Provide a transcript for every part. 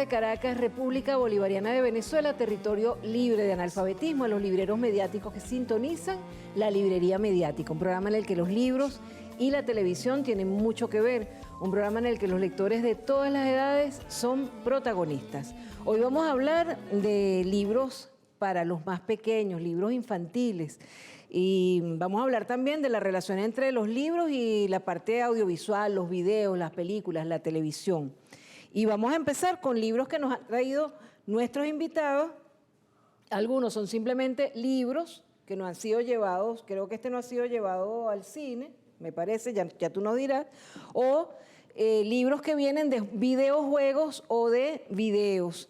desde Caracas, República Bolivariana de Venezuela, territorio libre de analfabetismo, a los libreros mediáticos que sintonizan La Librería Mediática, un programa en el que los libros y la televisión tienen mucho que ver, un programa en el que los lectores de todas las edades son protagonistas. Hoy vamos a hablar de libros para los más pequeños, libros infantiles, y vamos a hablar también de la relación entre los libros y la parte audiovisual, los videos, las películas, la televisión. Y vamos a empezar con libros que nos han traído nuestros invitados. Algunos son simplemente libros que no han sido llevados, creo que este no ha sido llevado al cine, me parece, ya tú nos dirás, o libros que vienen de videojuegos o de videos.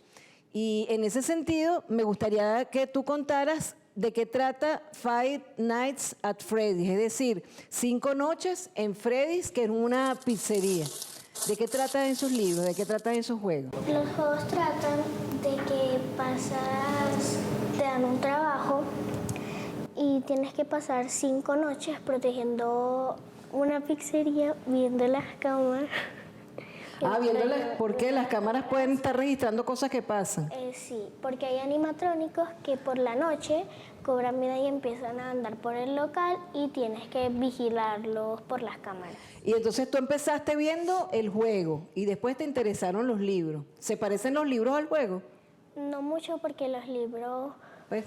Y en ese sentido, me gustaría que tú contaras de qué trata Five Nights at Freddy's, es decir, 5 noches en Freddy's, que es una pizzería. ¿De qué tratan esos libros? ¿De qué tratan esos juegos? Los juegos tratan de que te dan un trabajo y tienes que pasar 5 noches protegiendo una pizzería, viendo las cámaras. Viéndolas, ¿por qué? Las cámaras pueden estar registrando cosas que pasan. Sí, porque hay animatrónicos que por la noche cobran vida y empiezan a andar por el local y tienes que vigilarlos por las cámaras. Y entonces tú empezaste viendo el juego y después te interesaron los libros. ¿Se parecen los libros al juego? No mucho porque los libros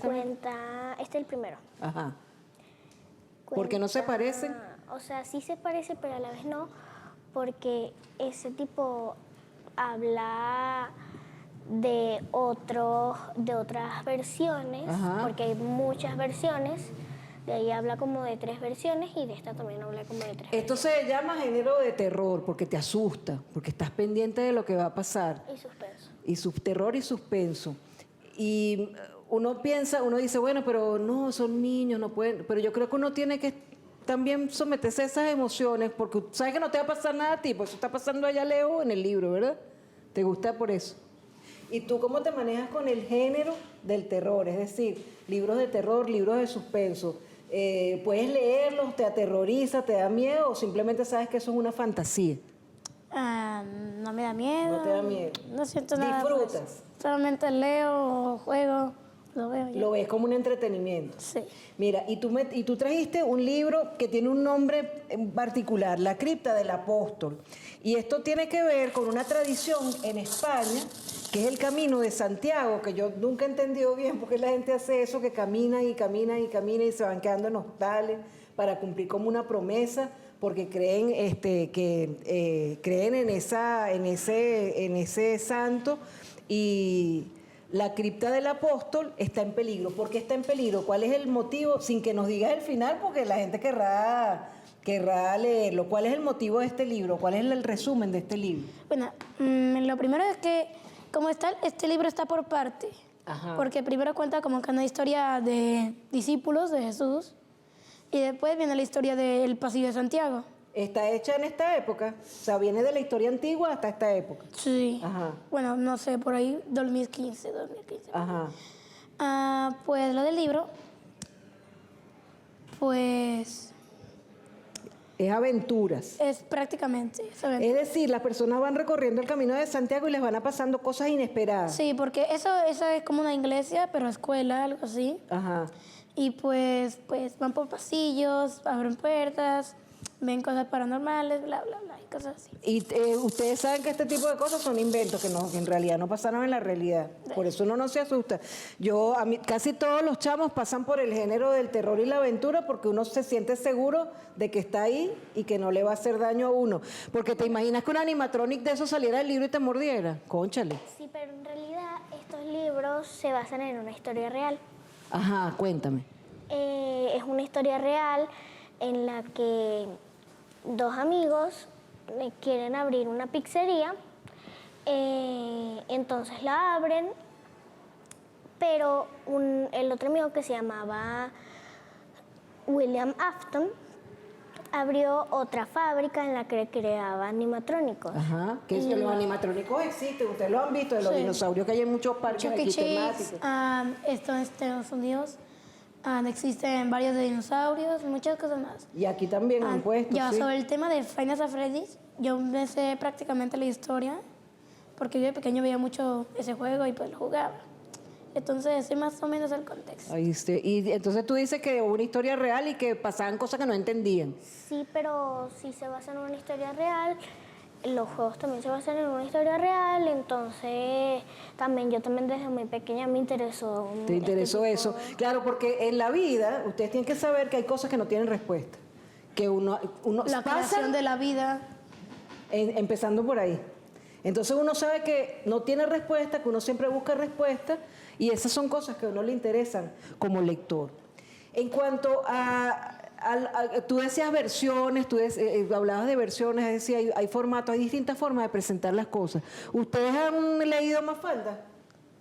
cuentan... Este es el primero. Ajá. ¿Por qué no se parecen? O sea, sí se parece, pero a la vez no, porque ese tipo habla de otras versiones. Ajá. Porque hay muchas versiones. De ahí habla como de 3 versiones y de esta también habla como de 3 Esto versiones. se llama género de terror porque te asusta, porque estás pendiente de lo que va a pasar. Y suspenso. Y terror y suspenso. Y uno dice, bueno, pero no, son niños, no pueden. Pero yo creo que uno tiene que también someterse a esas emociones, porque sabes que no te va a pasar nada a ti, pues eso está pasando allá lejos en el libro, ¿verdad? ¿Te gusta por eso? ¿Y tú cómo te manejas con el género del terror? Es decir, libros de terror, libros de suspenso. ¿Puedes leerlos? ¿Te aterroriza? ¿Te da miedo? ¿O simplemente sabes que eso es una fantasía? No me da miedo. ¿No te da miedo? No siento nada. ¿Disfrutas? Pues, solamente leo, juego, lo veo. Lo ves como un entretenimiento. Sí. Mira, y tú trajiste un libro que tiene un nombre en particular, La Cripta del Apóstol. Y esto tiene que ver con una tradición en España, que es el Camino de Santiago, que yo nunca he entendido bien por qué la gente hace eso, que camina y camina y camina y se van quedando en hostales para cumplir como una promesa, porque creen creen en ese santo. Y la cripta del apóstol está en peligro. ¿Por qué está en peligro? ¿Cuál es el motivo? Sin que nos digas el final, porque la gente querrá leerlo. ¿Cuál es el motivo de este libro? ¿Cuál es el resumen de este libro? Bueno, lo primero es que este libro está por parte. Ajá. Porque primero cuenta como que una historia de discípulos de Jesús y después viene la historia del Pasillo de Santiago. ¿Está hecha en esta época? O sea, viene de la historia antigua hasta esta época. Sí. Ajá. Bueno, no sé, por ahí 2015. Ajá. Pues lo del libro, pues es aventuras. es prácticamente esa Es decir, las personas van recorriendo el Camino de Santiago y les van pasando cosas inesperadas. Sí, porque eso es como una iglesia, pero escuela, algo así. Ajá. Y pues van por pasillos, abren puertas, ven cosas paranormales, bla, bla, bla, y cosas así. Y ustedes saben que este tipo de cosas son inventos, que en realidad no pasaron en la realidad. Por eso uno no se asusta. Casi todos los chamos pasan por el género del terror y la aventura porque uno se siente seguro de que está ahí y que no le va a hacer daño a uno. Porque te imaginas que un animatronic de eso saliera del libro y te mordiera. Cónchale. Sí, pero en realidad estos libros se basan en una historia real. Ajá, cuéntame. Es una historia real en la que 2 amigos quieren abrir una pizzería, entonces la abren, pero el otro amigo, que se llamaba William Afton, abrió otra fábrica en la que creaba animatrónicos. Ajá, que los animatrónicos existen, ustedes lo han visto, de los dinosaurios que hay en muchos parques aquí temáticos. Esto en Estados Unidos. Existen varios de dinosaurios, muchas cosas más. Y aquí también han puesto, Ya, sí. sobre el tema de Five Nights at Freddy's, yo me sé prácticamente la historia porque yo de pequeño veía mucho ese juego y pues lo jugaba. Entonces, ese más o menos el contexto. Ahí está. Y entonces tú dices que hubo una historia real y que pasaban cosas que no entendían. Sí, pero si se basa en una historia real, los juegos también se basan en una historia real, entonces yo también desde muy pequeña me interesó. ¿Te interesó eso? Claro, porque en la vida ustedes tienen que saber que hay cosas que no tienen respuesta. Que uno La creación de la vida. Empezando por ahí. Entonces uno sabe que no tiene respuesta, que uno siempre busca respuesta, y esas son cosas que a uno le interesan como lector. En cuanto tú decías versiones, hablabas de versiones, es decir, hay formatos, hay distintas formas de presentar las cosas. ¿Ustedes han leído Mafalda?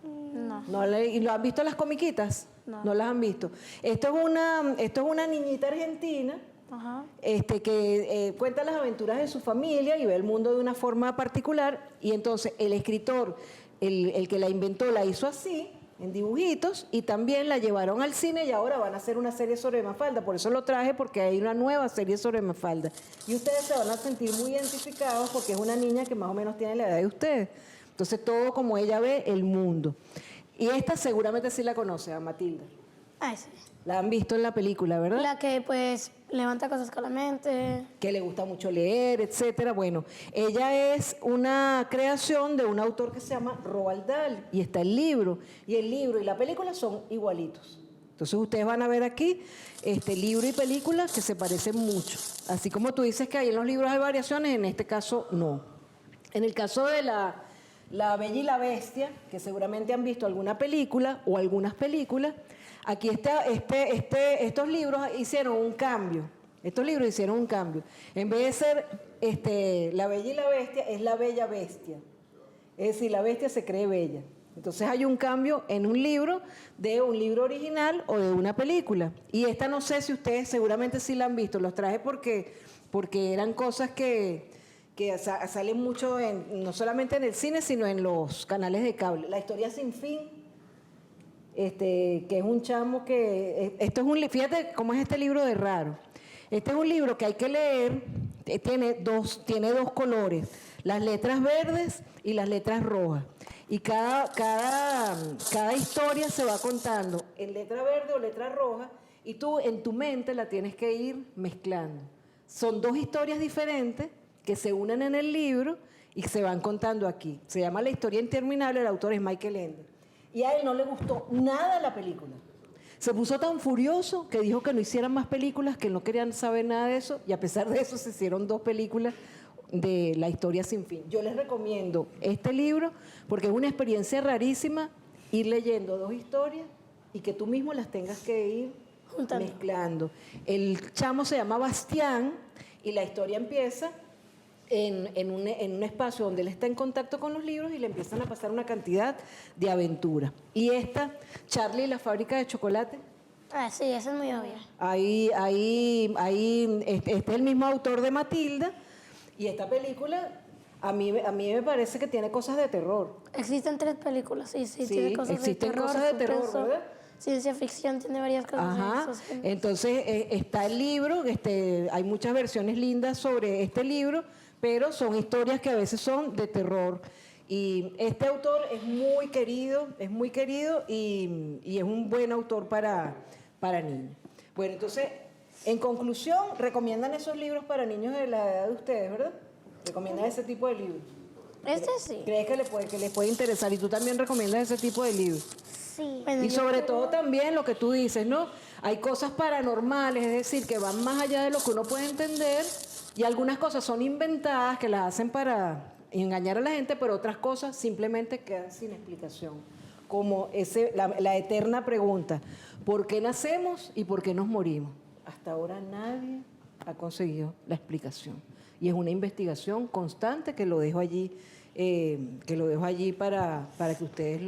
No. ¿Y lo han visto las comiquitas? No las han visto. Esto es una niñita argentina. Ajá. Que cuenta las aventuras de su familia y ve el mundo de una forma particular, y entonces el escritor, el que la inventó, la hizo así, en dibujitos, y también la llevaron al cine y ahora van a hacer una serie sobre Mafalda. Por eso lo traje, porque hay una nueva serie sobre Mafalda. Y ustedes se van a sentir muy identificados porque es una niña que más o menos tiene la edad de ustedes. Entonces todo como ella ve el mundo. Y esta seguramente sí la conoce, a Matilda. Ah, sí. La han visto en la película, ¿verdad? La que pues levanta cosas con la mente. Que le gusta mucho leer, etcétera. Bueno, ella es una creación de un autor que se llama Roald Dahl, y está el libro. Y el libro y la película son igualitos. Entonces ustedes van a ver aquí libro y película que se parecen mucho. Así como tú dices que ahí en los libros hay variaciones, en este caso no. En el caso de La Bella y la Bestia, que seguramente han visto alguna película o algunas películas, aquí estos libros hicieron un cambio. Estos libros hicieron un cambio. En vez de ser La Bella y la Bestia, es La Bella Bestia. Es decir, la bestia se cree bella. Entonces hay un cambio en un libro, de un libro original o de una película. Y esta no sé si ustedes seguramente sí la han visto. Los traje porque eran cosas que salen mucho, no solamente en el cine, sino en los canales de cable. La Historia sin fin. Que es un chamo que... fíjate cómo es este libro de raro. Este es un libro que hay que leer, tiene dos colores, las letras verdes y las letras rojas. Y cada historia se va contando en letra verde o letra roja, y tú en tu mente la tienes que ir mezclando. Son dos historias diferentes que se unen en el libro y se van contando aquí. Se llama La Historia Interminable, el autor es Michael Ende. Y a él no le gustó nada la película. Se puso tan furioso que dijo que no hicieran más películas, que no querían saber nada de eso, y a pesar de eso se hicieron 2 películas de La Historia sin fin. Yo les recomiendo este libro porque es una experiencia rarísima ir leyendo 2 historias y que tú mismo las tengas que ir mezclando. El chamo se llama Bastián y la historia empieza en un espacio donde él está en contacto con los libros y le empiezan a pasar una cantidad de aventuras. Y esta, Charlie y la fábrica de chocolate. Ah, sí, esa es muy obvia. Este es el mismo autor de Matilda, y esta película a mí me parece que tiene cosas de terror. Existen 3 películas, sí, tiene cosas existen de terror. Cosas de terror, ¿verdad? Ciencia ficción, tiene varias cosas. Ajá. Entonces está el libro, hay muchas versiones lindas sobre este libro, pero son historias que a veces son de terror. Y este autor es muy querido y es un buen autor para niños. Bueno, entonces, en conclusión, recomiendan esos libros para niños de la edad de ustedes, ¿verdad? Recomiendan ese tipo de libros. Este sí. ¿Crees que les puede interesar? Y tú también recomiendas ese tipo de libros. Sí. Bueno, Y sobre todo también lo que tú dices, ¿no? Hay cosas paranormales, es decir, que van más allá de lo que uno puede entender, y algunas cosas son inventadas, que las hacen para engañar a la gente, pero otras cosas simplemente quedan sin explicación. Como la eterna pregunta, ¿por qué nacemos y por qué nos morimos? Hasta ahora nadie ha conseguido la explicación. Y es una investigación constante que lo dejo allí, para que ustedes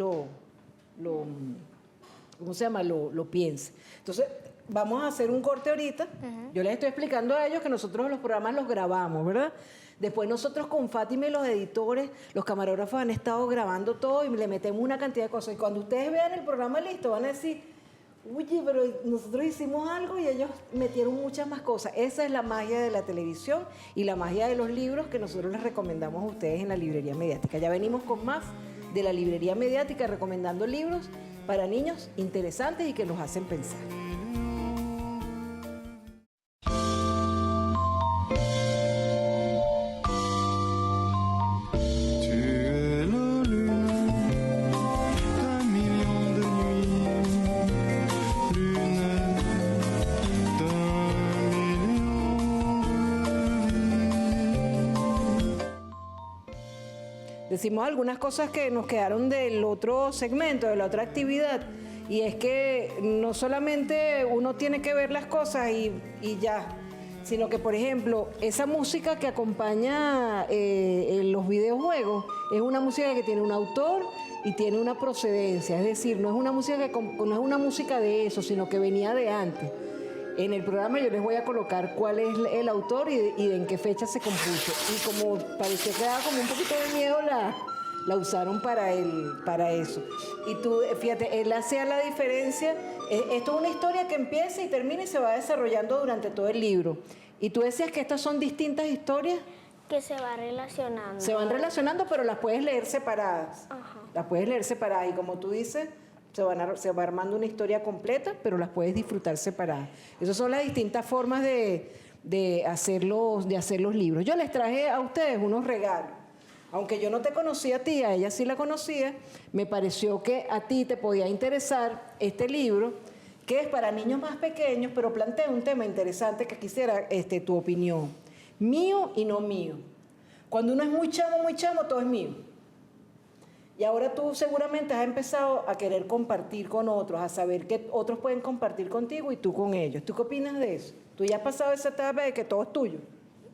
¿cómo se llama? Lo piensen. Entonces, vamos a hacer un corte ahorita. Yo les estoy explicando a ellos que nosotros los programas los grabamos, ¿verdad? Después nosotros con Fátima y los editores, los camarógrafos han estado grabando todo y le metemos una cantidad de cosas. Y cuando ustedes vean el programa listo, van a decir, oye, pero nosotros hicimos algo y ellos metieron muchas más cosas. Esa es la magia de la televisión y la magia de los libros que nosotros les recomendamos a ustedes en la Librería Mediática. Ya venimos con más de la Librería Mediática recomendando libros para niños interesantes y que los hacen pensar. Decimos algunas cosas que nos quedaron del otro segmento, de la otra actividad, y es que no solamente uno tiene que ver las cosas y ya, sino que, por ejemplo, esa música que acompaña los videojuegos es una música que tiene un autor y tiene una procedencia, es decir, no es una música de eso, sino que venía de antes. En el programa yo les voy a colocar cuál es el autor y en qué fecha se compuso. Y como parecía que daba como un poquito de miedo, la usaron para eso. Y tú, fíjate, él hacía la diferencia. Esto es una historia que empieza y termina y se va desarrollando durante todo el libro. Y tú decías que estas son distintas historias. Que se va relacionando. Se van relacionando, pero las puedes leer separadas. Ajá. Las puedes leer separadas. Y como tú dices, se va armando una historia completa, pero las puedes disfrutar separadas. Esas son las distintas formas de hacer los libros. Yo les traje a ustedes unos regalos. Aunque yo no te conocía a ti, a ella sí la conocía, me pareció que a ti te podía interesar este libro, que es para niños más pequeños, pero plantea un tema interesante que quisiera tu opinión. Mío y no mío. Cuando uno es muy chamo, todo es mío. Y ahora tú seguramente has empezado a querer compartir con otros, a saber que otros pueden compartir contigo y tú con ellos. ¿Tú qué opinas de eso? ¿Tú ya has pasado esa etapa de que todo es tuyo?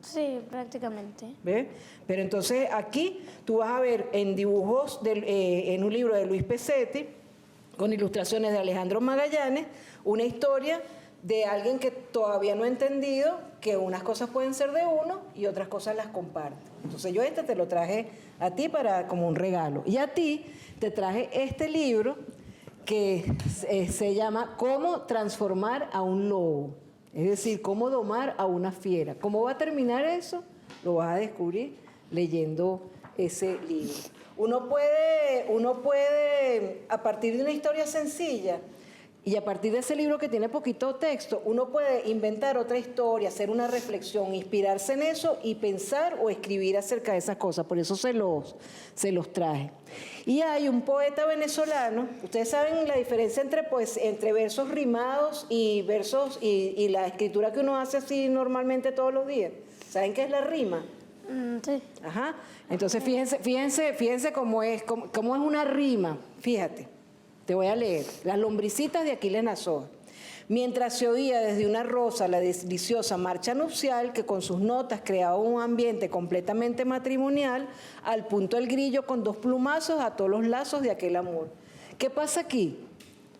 Sí, prácticamente. ¿Ves? Pero entonces aquí tú vas a ver en dibujos, en un libro de Luis Pesetti, con ilustraciones de Alejandro Magallanes, una historia de alguien que todavía no ha entendido que unas cosas pueden ser de uno y otras cosas las comparte. Entonces yo te lo traje a ti como un regalo. Y a ti te traje este libro que se llama Cómo transformar a un lobo. Es decir, cómo domar a una fiera. ¿Cómo va a terminar eso? Lo vas a descubrir leyendo ese libro. Uno puede, a partir de una historia sencilla, y a partir de ese libro que tiene poquito texto, uno puede inventar otra historia, hacer una reflexión, inspirarse en eso y pensar o escribir acerca de esas cosas. Por eso se los traje. Y hay un poeta venezolano, ustedes saben la diferencia entre versos rimados y versos y la escritura que uno hace así normalmente todos los días. ¿Saben qué es la rima? Sí. Ajá. Entonces fíjense cómo es una rima. Fíjate. Te voy a leer. Las lombricitas de Aquiles Nazoa. Mientras se oía desde una rosa la deliciosa marcha nupcial que con sus notas creaba un ambiente completamente matrimonial, al punto el grillo con 2 plumazos ató los lazos de aquel amor. ¿Qué pasa aquí?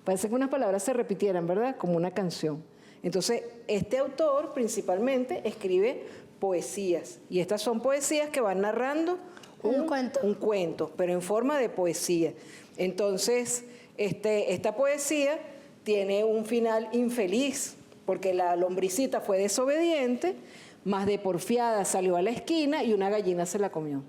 Parece que unas palabras se repitieran, ¿verdad? Como una canción. Entonces, este autor principalmente escribe poesías. Y estas son poesías que van narrando un cuento, pero en forma de poesía. Entonces, esta poesía tiene un final infeliz, porque la lombricita fue desobediente, más de porfiada salió a la esquina y una gallina se la comió.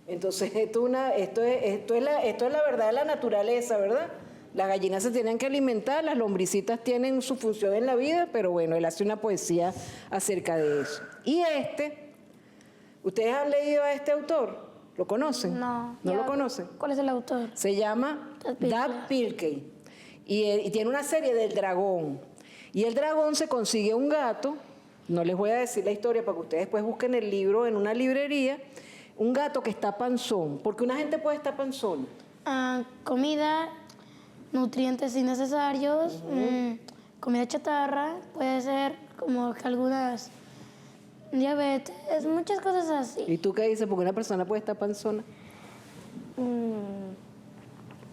Entonces, esto es la verdad de la naturaleza, ¿verdad? Las gallinas se tienen que alimentar, las lombricitas tienen su función en la vida, pero bueno, él hace una poesía acerca de eso. Y ¿ustedes han leído a este autor? ¿Lo conocen? No. ¿No lo conocen? ¿Cuál es el autor? Se llama Doug Pilkey y tiene una serie del dragón. Y el dragón se consigue un gato, no les voy a decir la historia para que ustedes después busquen el libro en una librería, un gato que está panzón, porque una gente puede estar panzón. Comida, nutrientes innecesarios, comida chatarra, puede ser como que algunas... diabetes, muchas cosas así. ¿Y tú qué dices? ¿Por qué una persona puede estar panzona?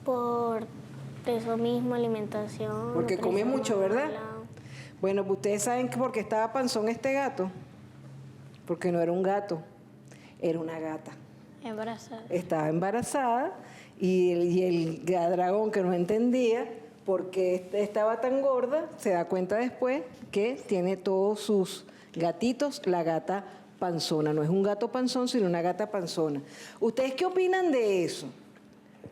Por eso mismo, alimentación. Porque come mucho, ¿verdad? mala. Bueno, pues ustedes saben que por qué estaba panzón este gato. Porque no era un gato, era una gata. Embarazada. Estaba embarazada y el dragón que no entendía, porque estaba tan gorda, se da cuenta después que tiene todos sus gatitos, la gata panzona. No es un gato panzón, sino una gata panzona. ¿Ustedes qué opinan de eso?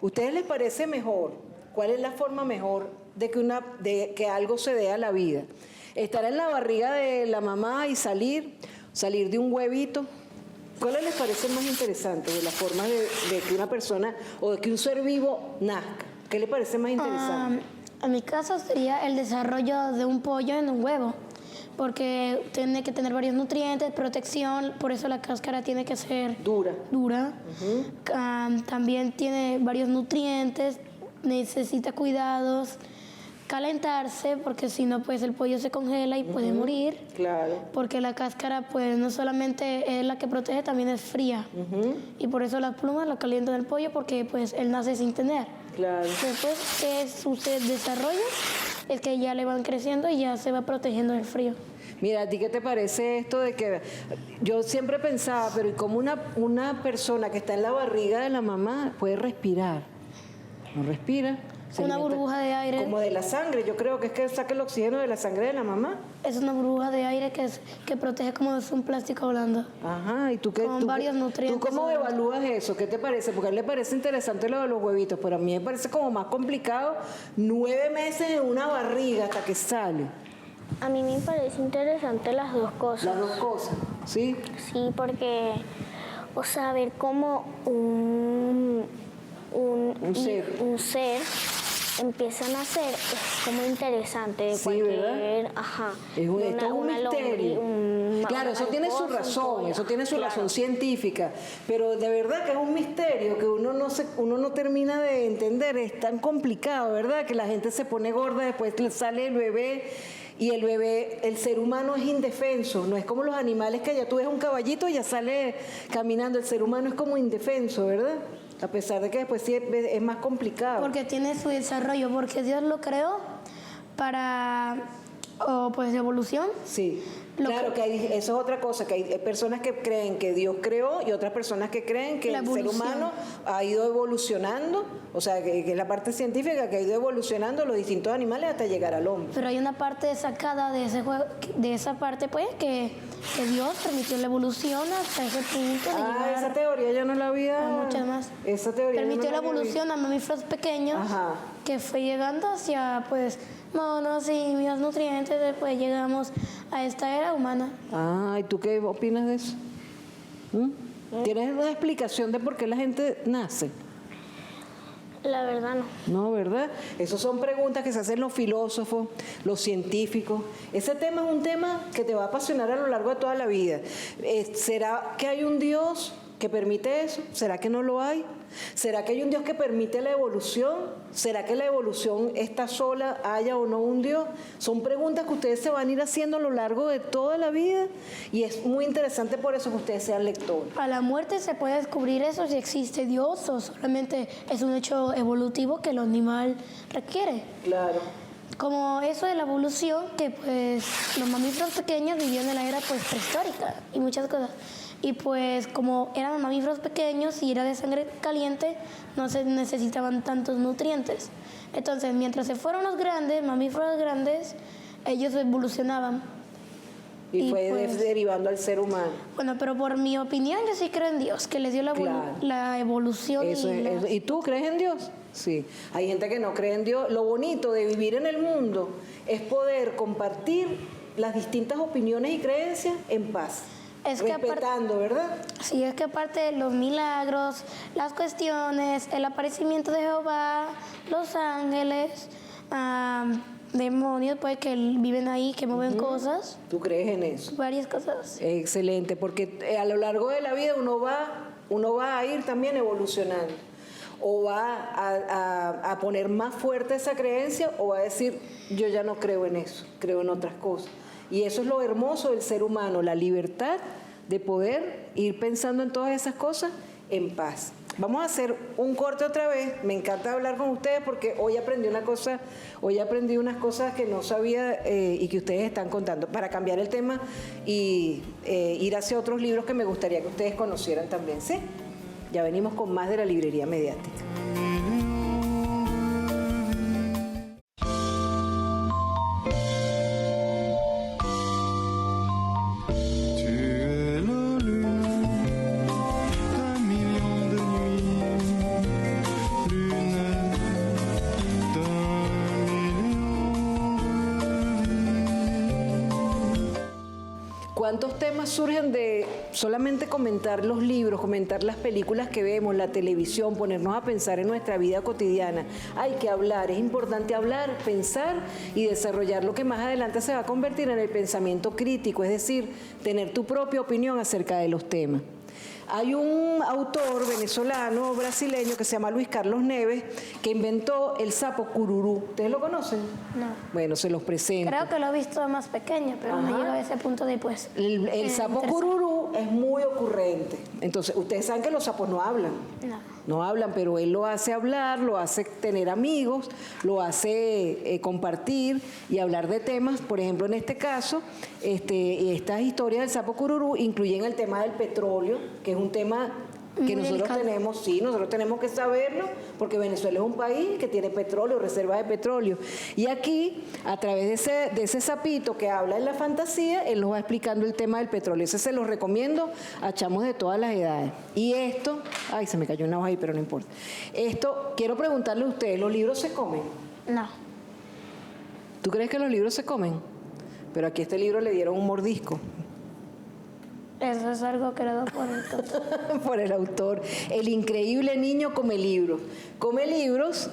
¿Ustedes les parece mejor? ¿Cuál es la forma mejor de que algo se dé a la vida? ¿Estar en la barriga de la mamá y salir de un huevito? ¿Cuál les parece más interesante de la forma de que una persona o de que un ser vivo nazca? ¿Qué les parece más interesante? En mi caso sería el desarrollo de un pollo en un huevo, porque tiene que tener varios nutrientes, protección, por eso la cáscara tiene que ser dura. También tiene varios nutrientes, necesita cuidados, calentarse, porque si no, pues el pollo se congela y puede morir. Claro. Porque la cáscara, pues no solamente es la que protege, también es fría. Y por eso las plumas lo calientan el pollo, porque pues él nace sin tener. Claro. Después que sucede desarrollo, es que ya le van creciendo y ya se va protegiendo del frío. Mira, ¿a ti qué te parece esto de que yo siempre pensaba, pero ¿y cómo una persona que está en la barriga de la mamá puede respirar? No respira. Una burbuja de aire. Como de la sangre, yo creo que es que saca el oxígeno de la sangre de la mamá. Es una burbuja de aire que protege como es un plástico blando. Ajá, ¿y tú qué? Con varios nutrientes. ¿Tú cómo evalúas eso? ¿Qué te parece? Porque a él le parece interesante lo de los huevitos, pero a mí me parece como más complicado 9 meses en una barriga hasta que sale. A mí me parece interesante las dos cosas. Las dos cosas, ¿sí? Sí, porque, o sea, ver cómo un ser empieza a nacer es como interesante de cualquier, ¿verdad? Ajá. Es un misterio. Claro, eso tiene su razón, eso tiene su razón científica, pero de verdad que es un misterio que uno no termina de entender, es tan complicado, ¿verdad? Que la gente se pone gorda, después sale el bebé. Y el bebé, el ser humano es indefenso, no es como los animales que ya tú ves un caballito y ya sale caminando, el ser humano es como indefenso, ¿verdad? A pesar de que después sí es más complicado. Porque tiene su desarrollo, porque Dios lo creó para, pues, evolución. Sí, claro, eso es otra cosa, que hay personas que creen que Dios creó y otras personas que creen que el ser humano ha ido evolucionando, o sea, que es la parte científica que ha ido evolucionando los distintos animales hasta llegar al hombre. Pero hay una parte sacada de ese juego, de esa parte, pues, que Dios permitió la evolución hasta ese punto de llegar. Esa teoría yo no la había. Muchas más. Esa teoría permitió no la evolución a mamíferos pequeños. Ajá. Que fue llegando hacia, pues, monos y los nutrientes, después llegamos a esta era humana. ¿Y tú qué opinas de eso? ¿Tienes una explicación de por qué la gente nace? La verdad no. No, ¿verdad? Esas son preguntas que se hacen los filósofos, los científicos. Ese tema es un tema que te va a apasionar a lo largo de toda la vida. ¿Será que hay un Dios que permite eso? ¿Será que no lo hay? ¿Será que hay un Dios que permite la evolución? ¿Será que la evolución está sola, haya o no un Dios? Son preguntas que ustedes se van a ir haciendo a lo largo de toda la vida y es muy interesante por eso que ustedes sean lectores. A la muerte se puede descubrir eso, si existe Dios o solamente es un hecho evolutivo que el animal requiere. Claro. Como eso de la evolución, que pues los mamíferos pequeños vivían en la era pues prehistórica y muchas cosas. Y pues como eran mamíferos pequeños y era de sangre caliente, no se necesitaban tantos nutrientes. Entonces, mientras se fueron los grandes, mamíferos grandes, ellos evolucionaban. Y fue pues, derivando al ser humano. Bueno, pero por mi opinión, yo sí creo en Dios, que les dio la evolución. ¿Y tú crees en Dios? Sí. Hay gente que no cree en Dios. Lo bonito de vivir en el mundo es poder compartir las distintas opiniones y creencias en paz. Respetando, ¿verdad? Sí, es que aparte de los milagros, las cuestiones, el aparecimiento de Jehová, los ángeles, demonios, pues que viven ahí, que mueven cosas. ¿Tú crees en eso? Varias cosas. Excelente, porque a lo largo de la vida uno va a ir también evolucionando. O va a poner más fuerte esa creencia o va a decir, yo ya no creo en eso, creo en otras cosas. Y eso es lo hermoso del ser humano, la libertad de poder ir pensando en todas esas cosas en paz. Vamos a hacer un corte otra vez. Me encanta hablar con ustedes porque hoy aprendí unas cosas que no sabía y que ustedes están contando para cambiar el tema y ir hacia otros libros que me gustaría que ustedes conocieran también, ¿sí? Ya venimos con más de la librería mediática. ¿Cuántos temas surgen de solamente comentar los libros, comentar las películas que vemos, la televisión, ponernos a pensar en nuestra vida cotidiana? Hay que hablar, es importante hablar, pensar y desarrollar lo que más adelante se va a convertir en el pensamiento crítico, es decir, tener tu propia opinión acerca de los temas. Hay un autor venezolano, brasileño, que se llama Luis Carlos Neves, que inventó el sapo cururú. ¿Ustedes lo conocen? No. Bueno, se los presento. Creo que lo he visto más pequeño, pero no llega a ese punto después. El sapo cururú es muy ocurrente. Entonces, ustedes saben que los sapos no hablan. No hablan, pero él lo hace hablar, lo hace tener amigos, lo hace compartir y hablar de temas. Por ejemplo, en este caso, estas historias del sapo cururú incluyen el tema del petróleo, que es un tema que nosotros tenemos que saberlo, porque Venezuela es un país que tiene petróleo, reservas de petróleo. Y aquí, a través de ese sapito que habla en la fantasía, él nos va explicando el tema del petróleo. Ese se los recomiendo a chamos de todas las edades. Y esto, ay, se me cayó una hoja ahí, pero no importa. Esto, quiero preguntarle a ustedes, ¿los libros se comen? No. ¿Tú crees que los libros se comen? Pero aquí a este libro le dieron un mordisco. Eso es algo creado por el autor. Por el autor. El increíble niño come libros. Come libros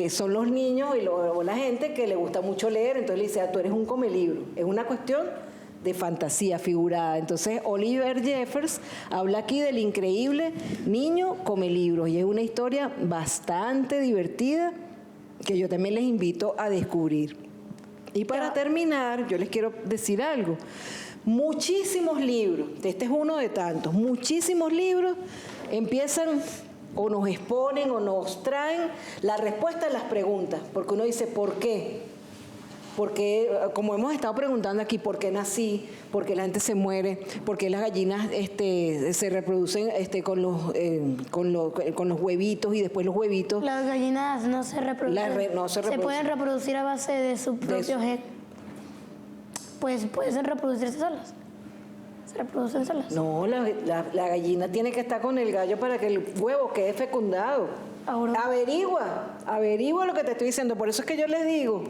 son los niños o la gente que le gusta mucho leer, entonces le dice, tú eres un come libro. Es una cuestión de fantasía figurada. Entonces Oliver Jeffers habla aquí del increíble niño come libros y es una historia bastante divertida que yo también les invito a descubrir. Y para terminar, yo les quiero decir algo. Muchísimos libros, este es uno de tantos, muchísimos libros empiezan o nos exponen o nos traen la respuesta a las preguntas, porque uno dice, ¿por qué? Porque, como hemos estado preguntando aquí, ¿por qué nací? ¿Por qué la gente se muere? ¿Por qué las gallinas se reproducen con los huevitos y después los huevitos? Las gallinas no se reproducen. No se reproducen. Se pueden reproducir a base de su propio gen. Pues pueden reproducirse solas. ¿Se reproducen solas? No, la gallina tiene que estar con el gallo para que el huevo quede fecundado. Ahora. Averigua lo que te estoy diciendo. Por eso es que yo les digo,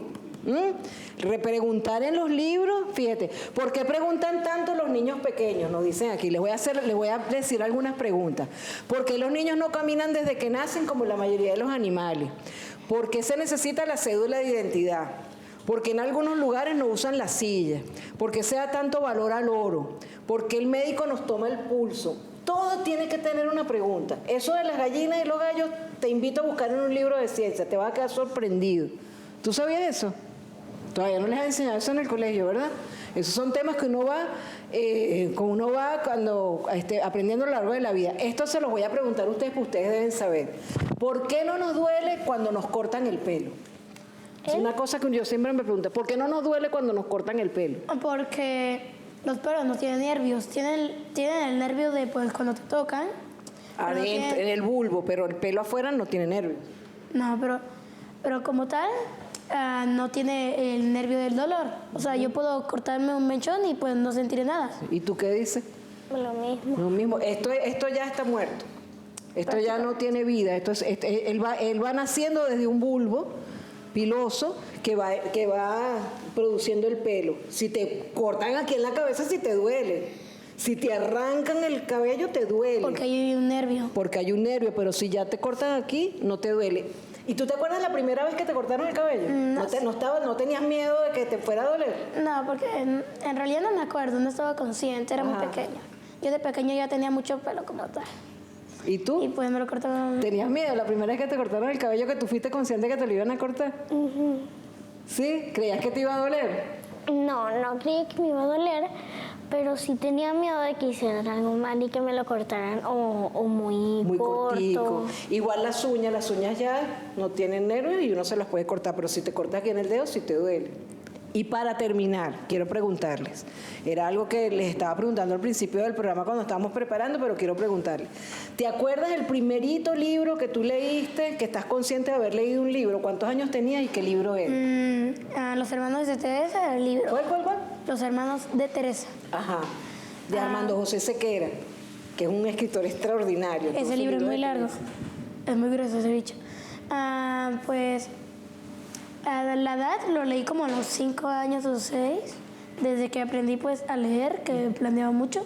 repreguntar en los libros, fíjate, ¿por qué preguntan tanto los niños pequeños? Nos dicen aquí, les voy a decir algunas preguntas. ¿Por qué los niños no caminan desde que nacen como la mayoría de los animales? ¿Por qué se necesita la cédula de identidad? Porque en algunos lugares no usan la silla, porque se da tanto valor al oro, porque el médico nos toma el pulso. Todo tiene que tener una pregunta. Eso de las gallinas y los gallos, te invito a buscar en un libro de ciencia, te vas a quedar sorprendido. ¿Tú sabías eso? Todavía no les han enseñado eso en el colegio, ¿verdad? Esos son temas que uno va cuando aprendiendo a lo largo de la vida. Esto se los voy a preguntar a ustedes, porque ustedes deben saber. ¿Por qué no nos duele cuando nos cortan el pelo? Es una cosa que yo siempre me pregunto, ¿por qué no nos duele cuando nos cortan el pelo? Porque los pelos no tienen nervios, tienen el nervio de pues cuando te tocan. Adentro, en el bulbo, pero el pelo afuera no tiene nervios. No, pero como tal, no tiene el nervio del dolor. O sea, yo puedo cortarme un mechón y pues no sentiré nada. ¿Y tú qué dices? Lo mismo. Lo mismo. Esto ya está muerto. Esto ya no tiene vida. Él va naciendo desde un bulbo piloso que va produciendo el pelo. Si te cortan aquí en la cabeza, sí te duele. Si te arrancan el cabello, te duele. Porque hay un nervio. Porque hay un nervio, pero si ya te cortan aquí, no te duele. ¿Y tú te acuerdas la primera vez que te cortaron el cabello? ¿No tenías miedo de que te fuera a doler? No, porque en realidad no me acuerdo, no estaba consciente, era muy pequeña. Yo de pequeño ya tenía mucho pelo como tal. ¿Y tú? Y pues me lo cortaron. ¿Tenías miedo la primera vez que te cortaron el cabello, que tú fuiste consciente que te lo iban a cortar? ¿Sí? ¿Creías que te iba a doler? No creí que me iba a doler, pero sí tenía miedo de que hicieran algo mal y que me lo cortaran o muy corto. Igual las uñas ya no tienen nervios y uno se las puede cortar, pero si te cortas aquí en el dedo, sí te duele. Y para terminar, quiero preguntarles, era algo que les estaba preguntando al principio del programa cuando estábamos preparando, pero quiero preguntarles, ¿te acuerdas del primerito libro que tú leíste, que estás consciente de haber leído un libro? ¿Cuántos años tenías y qué libro era? Los hermanos de Teresa, el libro. ¿Cuál? Los hermanos de Teresa. Ajá, de Armando José Sequera, que es un escritor extraordinario. Ese libro es muy largo, es muy grueso ese bicho. Pues... A la edad lo leí como a los 5 años o 6, desde que aprendí pues a leer, que planeaba mucho,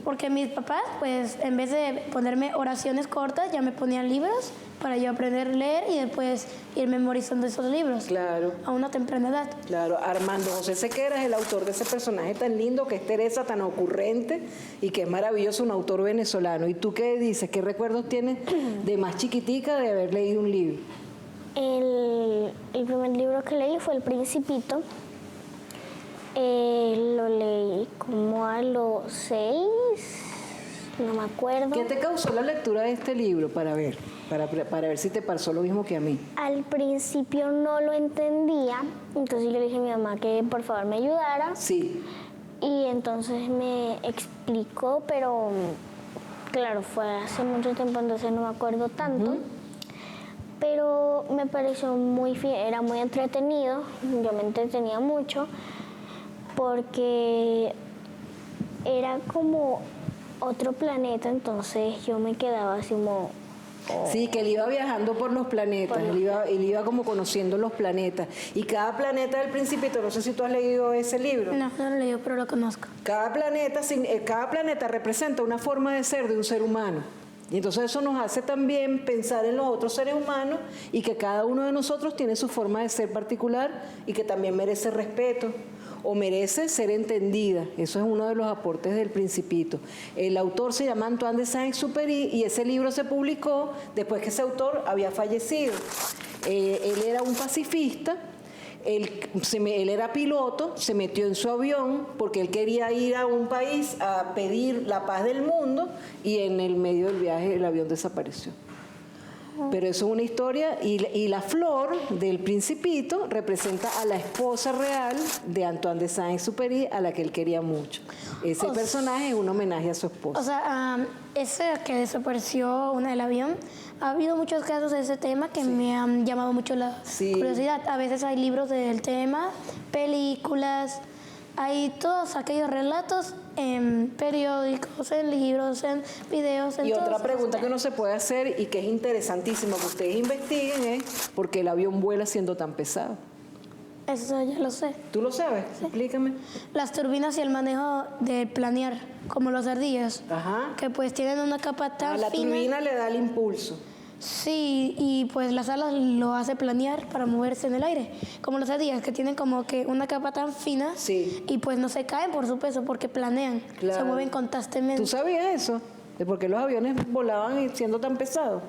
porque mis papás pues en vez de ponerme oraciones cortas ya me ponían libros para yo aprender a leer y después ir memorizando esos libros. Claro. A una temprana edad. Claro, Armando José Sequera es el autor de ese personaje tan lindo que es Teresa, tan ocurrente y que es maravilloso, un autor venezolano. ¿Y tú qué dices? ¿Qué recuerdos tienes de más chiquitica de haber leído un libro? El primer libro que leí fue El Principito. Lo leí como a los 6, no me acuerdo. ¿Qué te causó la lectura de este libro para ver si te pasó lo mismo que a mí? Al principio no lo entendía, entonces yo le dije a mi mamá que por favor me ayudara. Sí. Y entonces me explicó, pero claro, fue hace mucho tiempo, entonces no me acuerdo tanto. Pero me pareció era muy entretenido, yo me entretenía mucho, porque era como otro planeta, entonces yo me quedaba así como... Sí, que él iba viajando por los planetas, él iba como conociendo los planetas. Y cada planeta del Principito, no sé si tú has leído ese libro. No, no lo he leído, pero lo conozco. Cada planeta representa una forma de ser de un ser humano. Y entonces eso nos hace también pensar en los otros seres humanos y que cada uno de nosotros tiene su forma de ser particular y que también merece respeto o merece ser entendida. Eso es uno de los aportes del Principito. El autor se llama Antoine de Saint-Exupéry y ese libro se publicó después que ese autor había fallecido. Él era un pacifista. Él era piloto, se metió en su avión porque él quería ir a un país a pedir la paz del mundo y en el medio del viaje el avión desapareció. Pero eso es una historia y la flor del Principito representa a la esposa real de Antoine de Saint-Exupéry a la que él quería mucho. Ese personaje es un homenaje a su esposa. O sea, ese que desapareció del avión, ha habido muchos casos de ese tema que me han llamado mucho la curiosidad. A veces hay libros del tema, películas, hay todos aquellos relatos en periódicos, en libros, en videos. Y otra pregunta que uno se puede hacer y que es interesantísima que ustedes investiguen es ¿por qué el avión vuela siendo tan pesado? Eso ya lo sé. ¿Tú lo sabes? Sí. Explícame. Las turbinas y el manejo de planear, como los ardillas, que pues tienen una capa tan fina. La turbina le da el impulso. Sí, y pues las alas lo hace planear para moverse en el aire. Como las ardillas, que tienen como que una capa tan fina y pues no se caen por su peso porque planean, se mueven constantemente. ¿Tú sabías eso? ¿De por qué los aviones volaban siendo tan pesados?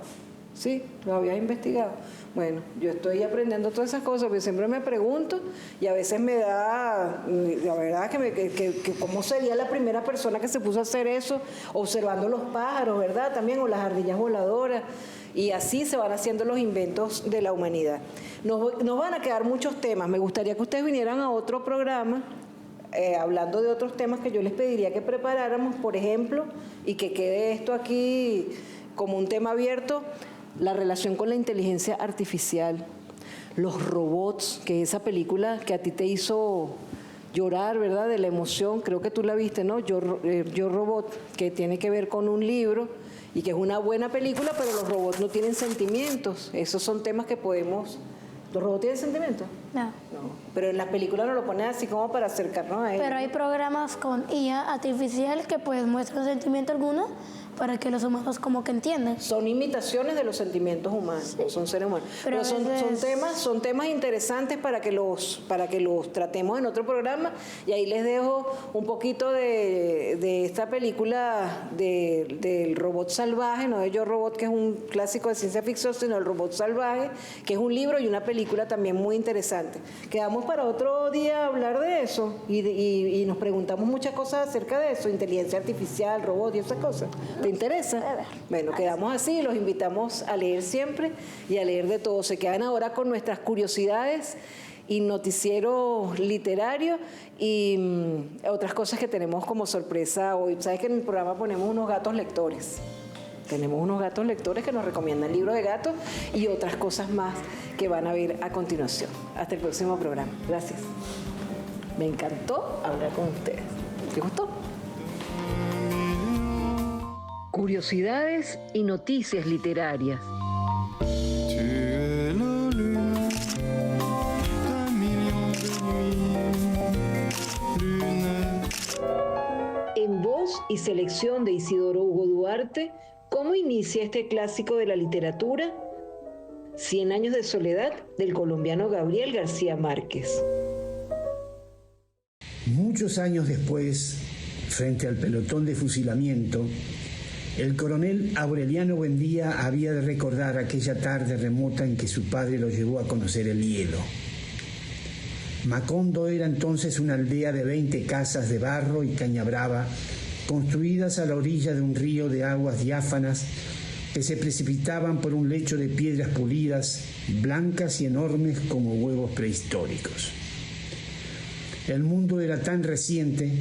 Sí, lo habías investigado. Bueno, yo estoy aprendiendo todas esas cosas, porque siempre me pregunto y a veces me da, la verdad, que cómo sería la primera persona que se puso a hacer eso, observando los pájaros, ¿verdad? También, o las ardillas voladoras. Y así se van haciendo los inventos de la humanidad. Nos van a quedar muchos temas. Me gustaría que ustedes vinieran a otro programa hablando de otros temas que yo les pediría que preparáramos, por ejemplo, y que quede esto aquí como un tema abierto, la relación con la inteligencia artificial, los robots, que esa película que a ti te hizo llorar, ¿verdad?, de la emoción, creo que tú la viste, ¿no? Yo Robot, que tiene que ver con un libro y que es una buena película, pero los robots no tienen sentimientos. Esos son temas que podemos... ¿Los robots tienen sentimientos? No. Pero en las películas nos lo ponen así como para acercarnos a ellos. Pero hay programas con IA artificial que pues muestran sentimiento alguno para que los humanos como que entiendan. Son imitaciones de los sentimientos humanos, son seres humanos. Pero son temas interesantes para que los tratemos en otro programa, y ahí les dejo un poquito de esta película del robot salvaje, no de Yo Robot, que es un clásico de ciencia ficción, sino el robot salvaje, que es un libro y una película también muy interesante. Quedamos para otro día hablar de eso y nos preguntamos muchas cosas acerca de eso, inteligencia artificial, robot y esas cosas. ¿Te interesa? Bueno, quedamos así, los invitamos a leer siempre y a leer de todo. Se quedan ahora con nuestras curiosidades y noticiero literario y otras cosas que tenemos como sorpresa hoy. Sabes que en el programa ponemos unos gatos lectores. Tenemos unos gatos lectores que nos recomiendan libros de gatos y otras cosas más que van a ver a continuación. Hasta el próximo programa. Gracias. Me encantó hablar con ustedes. ¿Te gustó? Curiosidades y noticias literarias. Tu es la lumière d'un million de nuits. y selección de Isidoro Hugo Duarte, ¿cómo inicia este clásico de la literatura? 100 años de soledad, del colombiano Gabriel García Márquez. Muchos años después, frente al pelotón de fusilamiento, el coronel Aureliano Buendía había de recordar aquella tarde remota en que su padre lo llevó a conocer el hielo. Macondo era entonces una aldea de 20 casas de barro y caña brava, construidas a la orilla de un río de aguas diáfanas que se precipitaban por un lecho de piedras pulidas, blancas y enormes como huevos prehistóricos. El mundo era tan reciente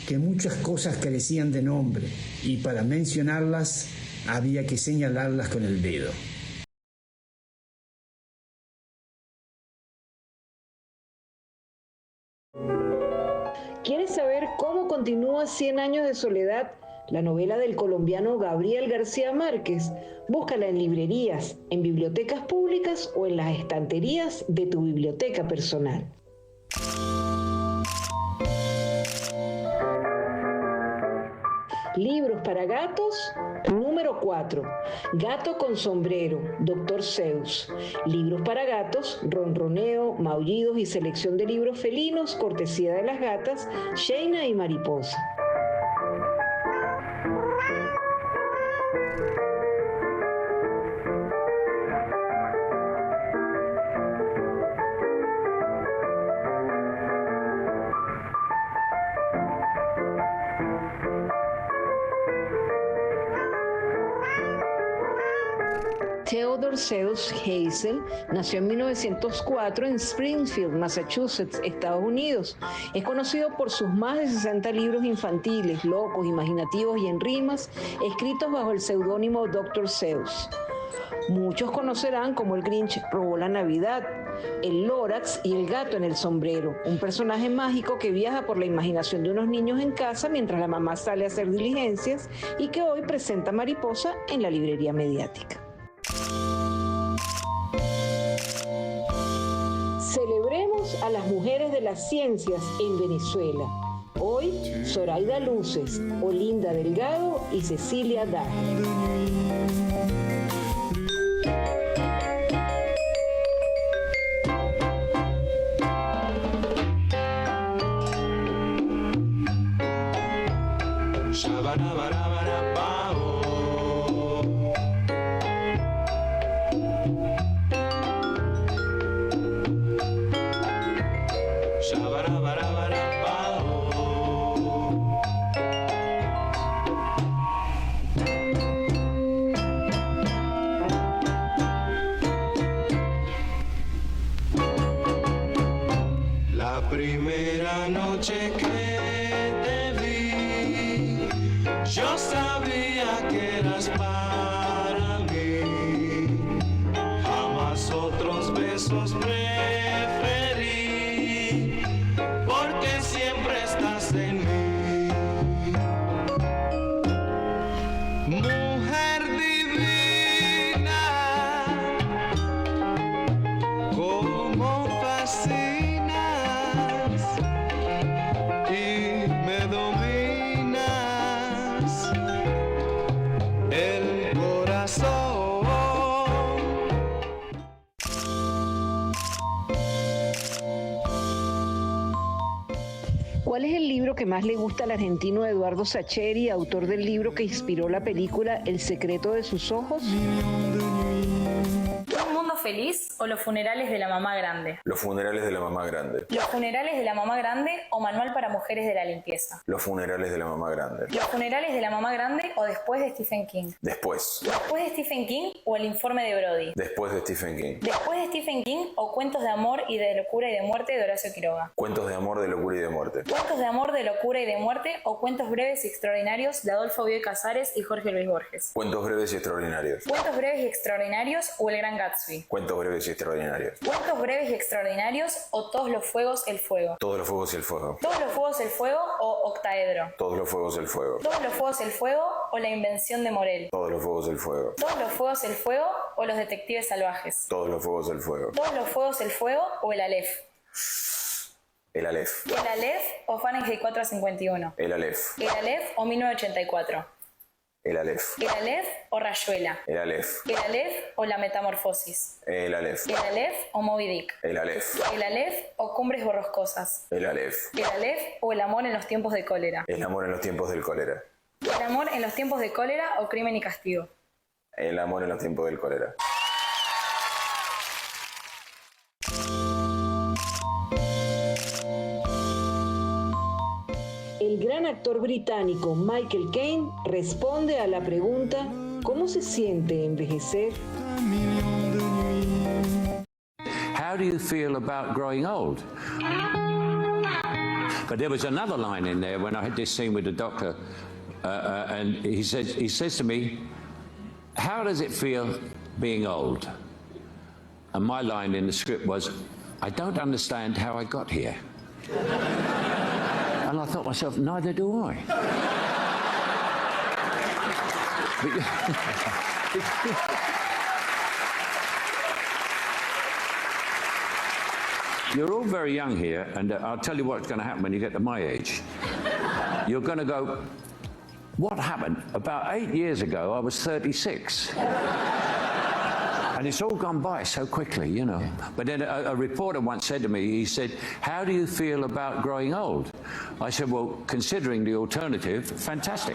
que muchas cosas carecían de nombre y para mencionarlas había que señalarlas con el dedo. ¿Quieres saber cómo continúa 100 años de soledad, la novela del colombiano Gabriel García Márquez? Búscala en librerías, en bibliotecas públicas o en las estanterías de tu biblioteca personal. Libros para gatos, número 4. Gato con sombrero, Dr. Seuss. Libros para gatos, ronroneo, maullidos y selección de libros felinos, cortesía de las gatas, Sheina y Mariposa. Theodore Seuss Geisel nació en 1904 en Springfield, Massachusetts, Estados Unidos. Es conocido por sus más de 60 libros infantiles, locos, imaginativos y en rimas, escritos bajo el seudónimo Dr. Seuss. Muchos conocerán como el Grinch robó la Navidad, el Lórax y el gato en el sombrero, un personaje mágico que viaja por la imaginación de unos niños en casa mientras la mamá sale a hacer diligencias y que hoy presenta Mariposa en la librería mediática. Celebremos a las mujeres de las ciencias en Venezuela. Hoy, Zoraida Luces, Olinda Delgado y Cecilia Dar. La primera noche que te vi, yo sabía que eras para mí. Jamás otros besos preferí, porque siempre estás en mí. Mujer divina, como fascinas y me dominas el corazón. ¿Cuál es el libro que más le gusta al argentino Eduardo Sacheri, autor del libro que inspiró la película El secreto de sus ojos? ¿Un mundo feliz o Los funerales de la mamá grande? Los funerales de la mamá grande. ¿Los funerales de la mamá grande o Manual para mujeres de la limpieza? Los funerales de la mamá grande. ¿Los funerales de la mamá grande o Después de Stephen King? Después. ¿Después de Stephen King o El informe de Brody? Después de Stephen King. ¿Después de Stephen King o Cuentos de amor y de locura y de muerte de Horacio Quiroga? Cuentos de amor, de locura y de muerte. ¿Cuentos de amor, de locura y de muerte o Cuentos breves y extraordinarios de Adolfo Bioy Casares y Jorge Luis Borges? Cuentos breves y extraordinarios. ¿Cuentos breves y extraordinarios o El gran Gatsby? Cuentos breves y extraordinarios. ¿Cuentos breves y extraordinarios o Todos los fuegos el fuego? Todos los fuegos y el fuego. ¿Todos los fuegos el fuego o Octaedro? Todos los fuegos el fuego. ¿Todos los fuegos el fuego o La invención de Morel? Todos los fuegos el fuego. ¿Todos los fuegos el fuego o Los detectives salvajes? Todos los fuegos el fuego. ¿Todos los fuegos el fuego o El Aleph? El Aleph. ¿El Aleph o Fahrenheit 451? El Aleph. ¿El Aleph o 1984? El Aleph. ¿El Aleph o Rayuela? El Aleph. ¿El Aleph o La Metamorfosis? El Aleph. ¿El Aleph o Moby Dick? El Aleph. ¿El Aleph o Cumbres Borrascosas? El Aleph. ¿El Aleph o El amor en los tiempos de cólera? El amor en los tiempos del cólera. ¿El amor en los tiempos de cólera o Crimen y castigo? El amor en los tiempos del cólera. El gran actor británico Michael Caine responde a la pregunta ¿cómo se siente envejecer? How do you feel about growing old? But there was another line in there when I had this scene with the doctor, and he says to me, how does it feel being old? And my line in the script was, I don't understand how I got here. And I thought to myself, neither do I. You're all very young here, and I'll tell you what's going to happen when you get to my age. You're going to go, what happened? About 8 years ago, I was 36. And it's all gone by so quickly, you know. But then a reporter once said to me, he said, how do you feel about growing old? I said, well, considering the alternative, fantastic.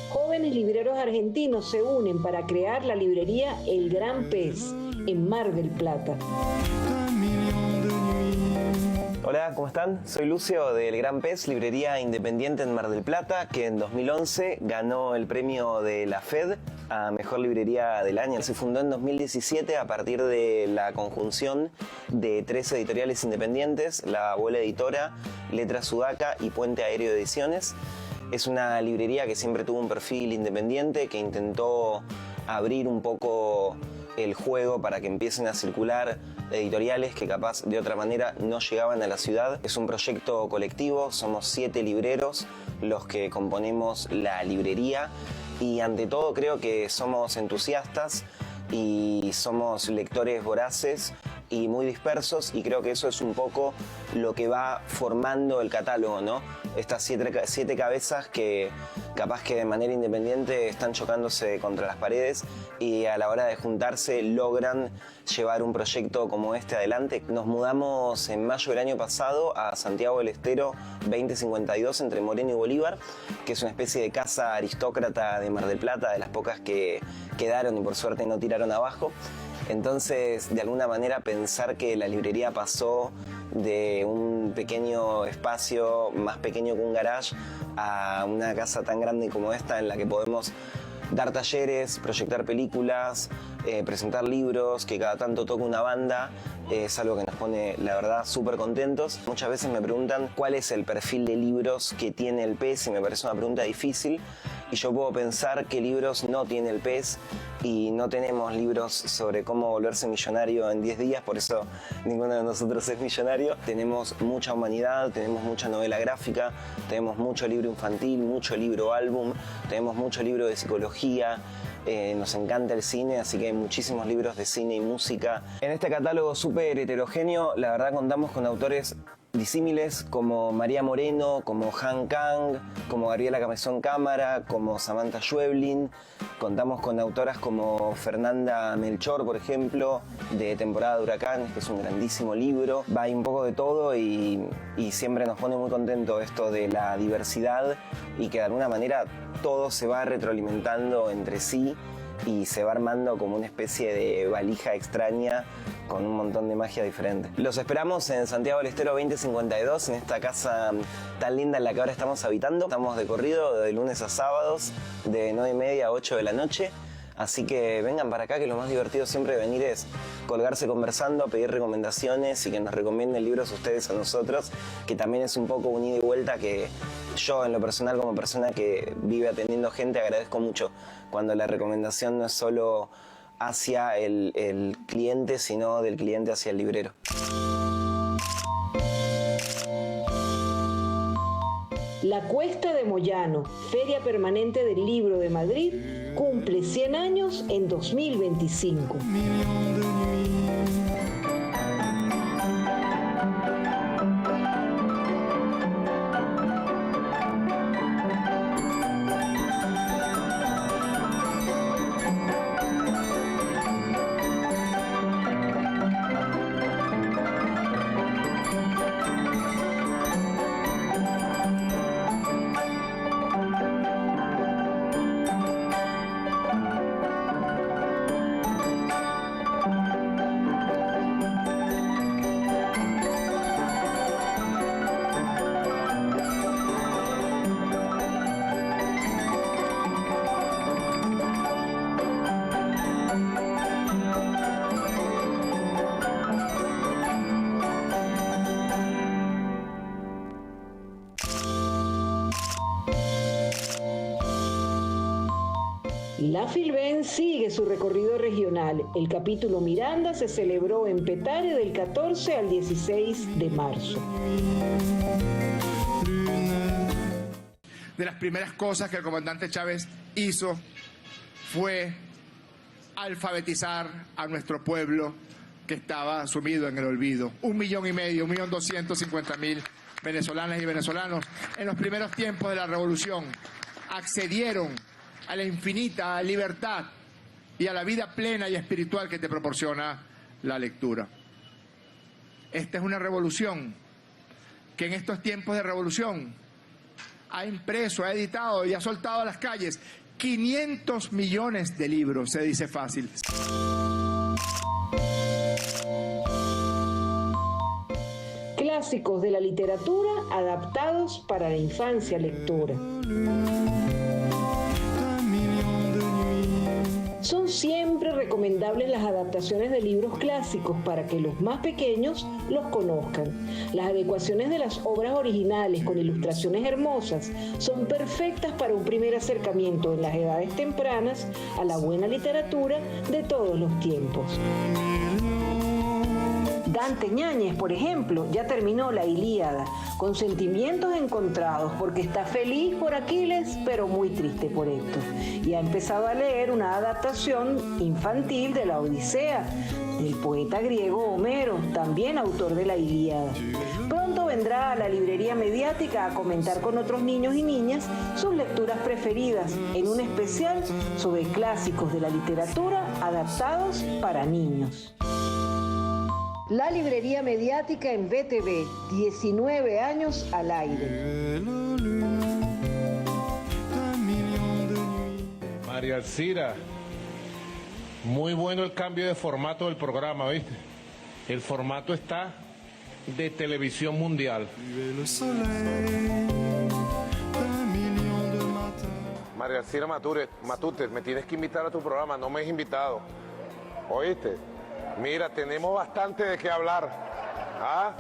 Jóvenes libreros argentinos se unen para crear la librería El Gran Pez en Mar del Plata. Hola, ¿cómo están? Soy Lucio del Gran Pez, librería independiente en Mar del Plata, que en 2011 ganó el premio de la FED a Mejor Librería del Año. Se fundó en 2017 a partir de la conjunción de 3 editoriales independientes, La Abuela Editora, Letras Sudaca y Puente Aéreo Ediciones. Es una librería que siempre tuvo un perfil independiente, que intentó abrir un poco el juego para que empiecen a circular editoriales que capaz de otra manera no llegaban a la ciudad. Es un proyecto colectivo, somos 7 libreros los que componemos la librería y ante todo creo que somos entusiastas y somos lectores voraces y muy dispersos, y creo que eso es un poco lo que va formando el catálogo, ¿no? Estas 7 cabezas que capaz que de manera independiente están chocándose contra las paredes y a la hora de juntarse logran llevar un proyecto como este adelante. Nos mudamos en mayo del año pasado a Santiago del Estero 2052 entre Moreno y Bolívar, que es una especie de casa aristócrata de Mar del Plata, de las pocas que quedaron y por suerte no tiraron abajo. Entonces, de alguna manera, pensar que la librería pasó de un pequeño espacio, más pequeño que un garage, a una casa tan grande como esta en la que podemos dar talleres, proyectar películas, presentar libros, que cada tanto toca una banda, es algo que nos pone, la verdad, súper contentos. Muchas veces me preguntan cuál es el perfil de libros que tiene el PES y me parece una pregunta difícil. Y yo puedo pensar qué libros no tiene el PES y no tenemos libros sobre cómo volverse millonario en 10 días, por eso ninguno de nosotros es millonario. Tenemos mucha humanidad, tenemos mucha novela gráfica, tenemos mucho libro infantil, mucho libro álbum, tenemos mucho libro de psicología. Nos encanta el cine, así que hay muchísimos libros de cine y música. En este catálogo súper heterogéneo, la verdad contamos con autores disímiles como María Moreno, como Han Kang, como Gabriela Cabezón Cámara, como Samantha Schweblin. Contamos con autoras como Fernanda Melchor, por ejemplo, de Temporada de Huracanes, que es un grandísimo libro. Va ahí un poco de todo y siempre nos pone muy contento esto de la diversidad y que de alguna manera todo se va retroalimentando entre sí y se va armando como una especie de valija extraña con un montón de magia diferente. Los esperamos en Santiago del Estero 2052, en esta casa tan linda en la que ahora estamos habitando. Estamos de corrido de lunes a sábados, de 9:30 a 8 de la noche. Así que vengan para acá, que lo más divertido siempre de venir es colgarse conversando, pedir recomendaciones y que nos recomienden libros ustedes a nosotros, que también es un poco un ida y vuelta que yo en lo personal, como persona que vive atendiendo gente, agradezco mucho cuando la recomendación no es solo hacia el cliente, sino del cliente hacia el librero. La Cuesta de Moyano, Feria Permanente del Libro de Madrid, cumple 100 años en 2025. La Filben sigue su recorrido regional. El capítulo Miranda se celebró en Petare del 14 al 16 de marzo. De las primeras cosas que el comandante Chávez hizo fue alfabetizar a nuestro pueblo que estaba sumido en el olvido. 1,5 millones, 1.250.000 venezolanas y venezolanos en los primeros tiempos de la revolución accedieron a la infinita libertad y a la vida plena y espiritual que te proporciona la lectura. Esta es una revolución que en estos tiempos de revolución ha impreso, ha editado y ha soltado a las calles 500 millones de libros, se dice fácil. Clásicos de la literatura adaptados para la infancia lectora. Son siempre recomendables las adaptaciones de libros clásicos para que los más pequeños los conozcan. Las adecuaciones de las obras originales con ilustraciones hermosas son perfectas para un primer acercamiento en las edades tempranas a la buena literatura de todos los tiempos. Dante Ñáñez, por ejemplo, ya terminó la Ilíada, con sentimientos encontrados porque está feliz por Aquiles, pero muy triste por Héctor. Y ha empezado a leer una adaptación infantil de la Odisea, del poeta griego Homero, también autor de la Ilíada. Pronto vendrá a la librería mediática a comentar con otros niños y niñas sus lecturas preferidas en un especial sobre clásicos de la literatura adaptados para niños. La librería mediática en BTV, 19 años al aire. María Alcira, muy bueno el cambio de formato del programa, ¿viste? El formato está de televisión mundial. María Alcira Matute, me tienes que invitar a tu programa, no me has invitado. ¿Oíste? Mira, tenemos bastante de qué hablar. ¿Ah?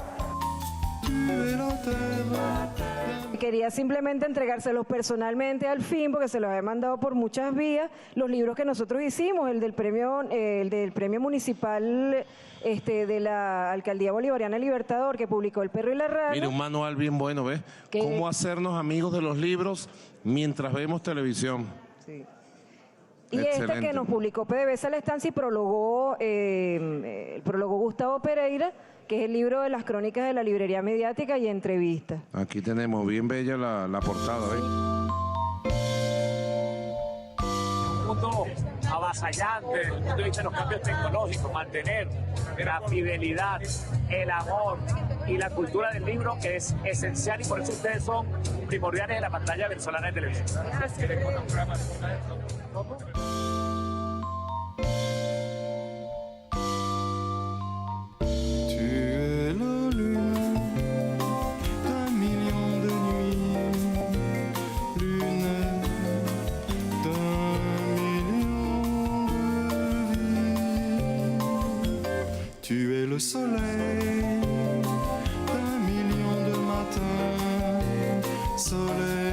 Quería simplemente entregárselos personalmente al fin, porque se los he mandado por muchas vías, los libros que nosotros hicimos, el del premio municipal de la Alcaldía Bolivariana Libertador, que publicó El Perro y la Rana. Mira, un manual bien bueno, ¿ves? Cómo hacernos amigos de los libros mientras vemos televisión. Sí. Y excelente. Que nos publicó PDVSA La Estancia y prologó Gustavo Pereira, que es el libro de las crónicas de la librería mediática y entrevistas. Aquí tenemos bien bella la portada, ¿ves? Un mundo avasallante desde el punto de vista de los cambios tecnológicos, mantener la fidelidad, el amor y la cultura del libro es esencial, y por eso ustedes son primordiales en la pantalla venezolana de televisión. Tu es le soleil d'un million de matins, soleil